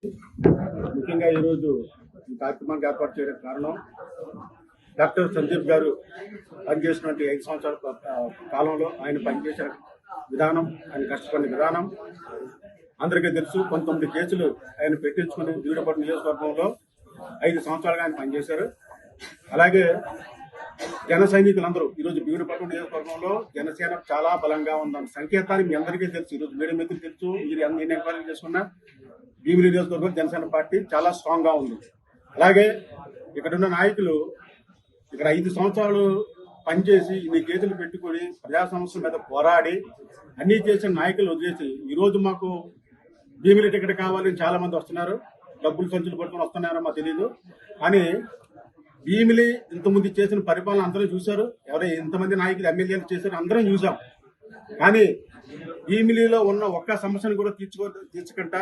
ముఖ్యంగా ఈరోజు ఈ కార్యక్రమానికి ఏర్పాటు చేయడానికి కారణం డాక్టర్ సందీప్ గారు పనిచేసినటువంటి 5 సంవత్సరాల కాలంలో ఆయన పనిచేసిన విధానం, ఆయన కష్టపడిన విధానం అందరికీ తెలుసు. 19 కేసులు ఆయన పెట్టించుకుని బీడుపట్టు నియోజకవర్గంలో 5 సంవత్సరాలుగా ఆయన పనిచేశారు. అలాగే జన సైనికులందరూ ఈరోజు బీడుపట్టు నియోజకవర్గంలో జనసేన చాలా బలంగా ఉందన్న సంకేతాన్ని మీ అందరికీ తెలుసు. ఈరోజు మీడియా మిత్రులు తెలుసు. మీరు ఎన్ని ఎంక్వైరీ చేసుకున్నా భీమిలి నియోజకవర్గం జనసేన పార్టీ చాలా స్ట్రాంగ్ గా ఉంది. అలాగే ఇక్కడున్న నాయకులు ఇక్కడ 5 సంవత్సరాలు పనిచేసి ఇన్ని కేసులు పెట్టుకుని ప్రజా సమస్యల మీద పోరాడి అన్ని చేసిన నాయకులు వదిలేసి ఈరోజు మాకు భీమిలి టికెట్ కావాలని చాలా మంది వస్తున్నారు. డబ్బులు సంచులు పట్టుకుని వస్తున్నారో మాకు తెలియదు. కానీ భీమిలి ఇంతమంది చేసిన పరిపాలన అందరూ చూశారు. ఇంతమంది నాయకులు ఎమ్మెల్యేలు చేశారు, అందరం చూసాం. కానీ భీమిలిలో ఉన్న ఒక్క సమస్యను కూడా తీర్చుకుంటా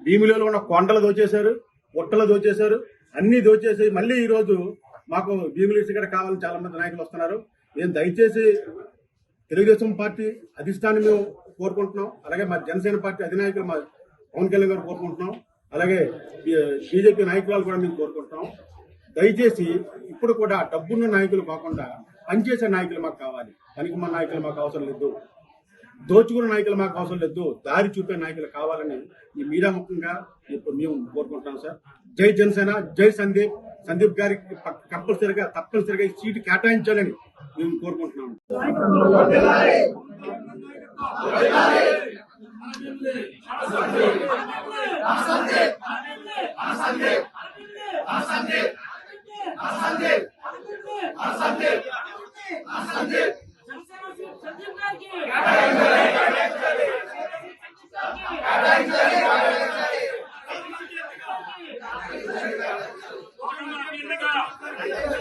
భీమిలిలో ఉన్న కొండలు దోచేశారు, పుట్టలు దోచేశారు, అన్ని దోచేసి మళ్ళీ ఈ రోజు మాకు భీమిలి టికెట్ కావాలని చాలా మంది నాయకులు వస్తున్నారు. మేము దయచేసి తెలుగుదేశం పార్టీ అధిష్టానం మేము కోరుకుంటున్నాం. అలాగే మా జనసేన పార్టీ అధినాయకులు మా పవన్ కళ్యాణ్ గారు కోరుకుంటున్నాం. అలాగే బీజేపీ నాయకులు కూడా మేము కోరుకుంటున్నాం. దయచేసి ఇప్పుడు కూడా డబ్బున్న నాయకులు కాకుండా పనిచేసే నాయకులు మాకు కావాలి. పనికిమాలిన నాయకులు మాకు అవసరం లేదు, దోచుకున్న నాయకులు మాకు అవసరం లేదు, దారి చూపే నాయకులు కావాలని ఈ మీడియా ముఖ్యంగా ఇప్పుడు మేము కోరుకుంటున్నాం. సార్, జై జనసేన, జై సందీప్. సందీప్ గారికి తప్పనిసరిగా ఈ సీటు కేటాయించాలని మేము కోరుకుంటున్నాము. Thank you.